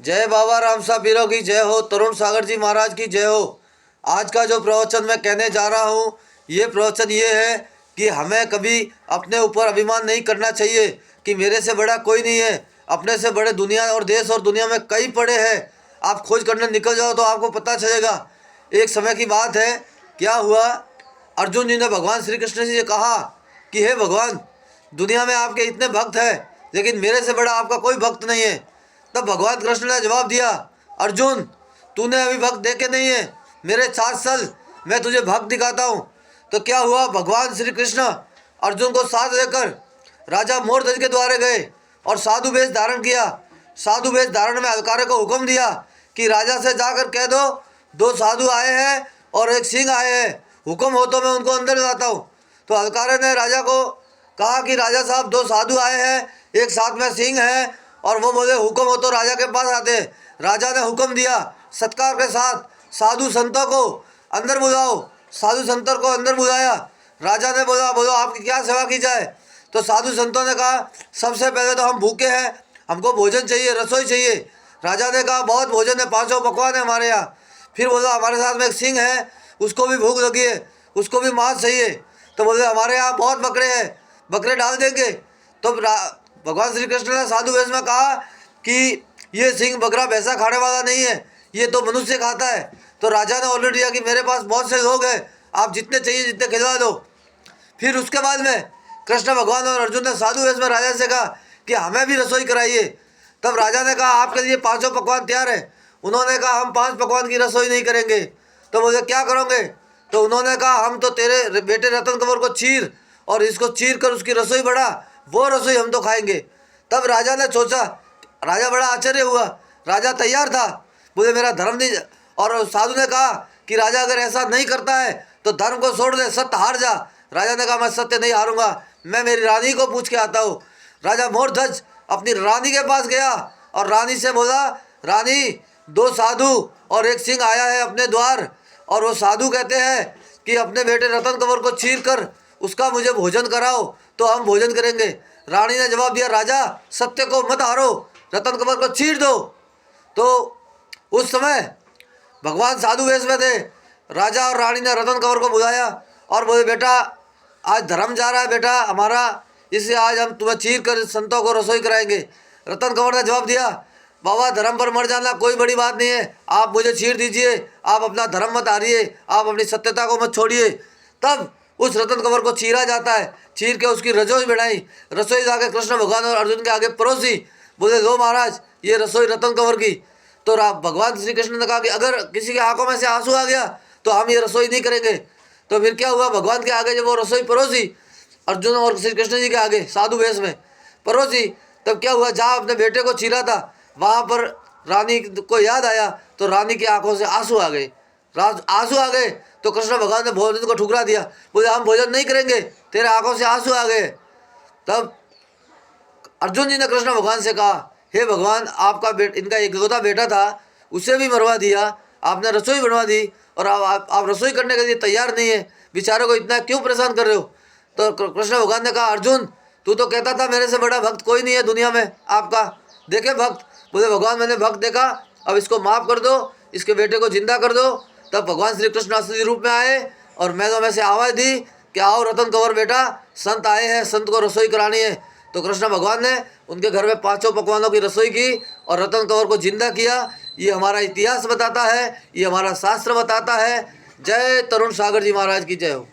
जय बाबा राम साहब पीरों की जय हो। तरुण सागर जी महाराज की जय हो। आज का जो प्रवचन मैं कहने जा रहा हूँ, ये प्रवचन ये है कि हमें कभी अपने ऊपर अभिमान नहीं करना चाहिए कि मेरे से बड़ा कोई नहीं है। अपने से बड़े दुनिया और देश और दुनिया में कई पड़े हैं। आप खोज करने निकल जाओ तो आपको पता चलेगा। एक समय की बात है, क्या हुआ, अर्जुन जी ने भगवान श्री कृष्ण जी से कहा कि हे भगवान, दुनिया में आपके इतने भक्त हैं लेकिन मेरे से बड़ा आपका कोई भक्त नहीं है। तब भगवान कृष्ण ने जवाब दिया, अर्जुन, तूने अभी भक्त देखे नहीं है, मेरे 4 साल मैं तुझे भक्त दिखाता हूँ। तो क्या हुआ, भगवान श्री कृष्ण अर्जुन को साथ लेकर राजा मोरध्वज के द्वारे गए और साधु वेश धारण किया। साधु वेश धारण में अलकारे को हुक्म दिया कि राजा से जाकर कह दो, 2 साधु आए हैं और एक सिंह आए हैं, हुक्म हो तो मैं उनको अंदर लाता हूँ। तो अलकारे ने राजा को कहा कि राजा साहब, 2 साधु आए हैं, एक साथ में सिंह है, और वो बोले हुक्म हो तो राजा के पास आते। राजा ने हुक्म दिया, सत्कार के साथ साधु संतों को अंदर बुलाओ। साधु संतों को अंदर बुलाया। राजा ने बोला, बोलो आपकी क्या सेवा की जाए। तो साधु संतों ने कहा, सबसे पहले तो हम भूखे हैं, हमको भोजन चाहिए, रसोई चाहिए। राजा ने कहा, बहुत भोजन है, 500 पकवान है हमारे यहाँ। फिर बोला, हमारे साथ में एक सिंह है, उसको भी भूख लगी है, उसको भी मांस चाहिए। तो बोले, हमारे यहाँ बहुत बकरे हैं, बकरे डाल देंगे। तो भगवान श्री कृष्ण ने साधु वेश में कहा कि ये सिंह बकरा भैंसा खाने वाला नहीं है, ये तो मनुष्य खाता है। तो राजा ने ऑर्डर दिया कि मेरे पास बहुत से लोग हैं, आप जितने चाहिए जितने खिलवा दो। फिर उसके बाद में कृष्ण भगवान और अर्जुन ने साधु वेश में राजा से कहा कि हमें भी रसोई कराइए। तब राजा ने कहा, आपके लिए 500 पकवान तैयार है। उन्होंने कहा, हम 5 पकवान की रसोई नहीं करेंगे। तो बोले, क्या करोगे। तो उन्होंने कहा, हम तो तेरे बेटे रतन कंवर को चीर और इसको चीर कर उसकी रसोई बढ़ा, वो रसोई हम तो खाएंगे। तब राजा ने सोचा, राजा बड़ा आश्चर्य हुआ, राजा तैयार था, बोले मेरा धर्म नहीं। और साधु ने कहा कि राजा अगर ऐसा नहीं करता है तो धर्म को छोड़ दे, सत्य हार जा। राजा ने कहा, मैं सत्य नहीं हारूंगा, मैं मेरी रानी को पूछ के आता हूँ। राजा मोरध्वज अपनी रानी के पास गया और रानी से बोला, रानी, 2 साधु और एक सिंह आया है अपने द्वार, और वो साधु कहते हैं कि अपने बेटे रतन कंवर को चीर कर उसका मुझे भोजन कराओ तो हम भोजन करेंगे। रानी ने जवाब दिया, राजा, सत्य को मत हारो, रतन कंवर को चीर दो। तो उस समय भगवान साधु वेश में थे। राजा और रानी ने रतन कंवर को बुलाया और बोले, बेटा, आज धर्म जा रहा है बेटा हमारा, इसलिए आज हम तुम्हें चीर कर संतों को रसोई कराएंगे। रतन कंवर ने जवाब दिया, बाबा, धर्म पर मर जाना कोई बड़ी बात नहीं है, आप मुझे चीर दीजिए, आप अपना धर्म मत हारिए, आप अपनी सत्यता को मत छोड़िए। तब उस रतन कंवर को चीरा जाता है। चीर के उसकी रसोई बढ़ाई, रसोई जाके कृष्ण भगवान और अर्जुन के आगे परोसी। बोले, लो महाराज, ये रसोई रतन कंवर की। तो भगवान श्री कृष्ण ने कहा कि अगर किसी की आंखों में से आंसू आ गया तो हम ये रसोई नहीं करेंगे। तो फिर क्या हुआ, भगवान के आगे जब वो रसोई परोसी, अर्जुन और श्री कृष्ण जी के आगे साधु वेश में परोसी, तब क्या हुआ, जहाँ अपने बेटे को चीरा था वहाँ पर रानी को याद आया तो रानी की आंखों से आंसू आ गए। आंसू आ गए तो कृष्ण भगवान ने भोजन को ठुकरा दिया, बोले, हम भोजन नहीं करेंगे, तेरे आंखों से आंसू आ गए। तब अर्जुन जी ने कृष्ण भगवान से कहा, हे भगवान, आपका इनका इकलौता बेटा था, उसे भी मरवा दिया, आपने रसोई बनवा दी और आप रसोई करने के लिए तैयार नहीं है, बेचारों को इतना क्यों परेशान कर रहे हो। तो कृष्ण भगवान ने कहा, अर्जुन, तू तो कहता था मेरे से बड़ा भक्त कोई नहीं है दुनिया में आपका, देखे भक्त। बोले, भगवान, मैंने भक्त देखा, अब इसको माफ़ कर दो, इसके बेटे को जिंदा कर दो। तब भगवान श्री कृष्ण असली रूप में आए और मैनों में से आवाज़ दी कि आओ रतन कंवर बेटा, संत आए हैं, संत को रसोई करानी है। तो कृष्ण भगवान ने उनके घर में 5 पकवानों की रसोई की और रतन कंवर को जिंदा किया। ये हमारा इतिहास बताता है, ये हमारा शास्त्र बताता है। जय तरुण सागर जी महाराज की जय हो।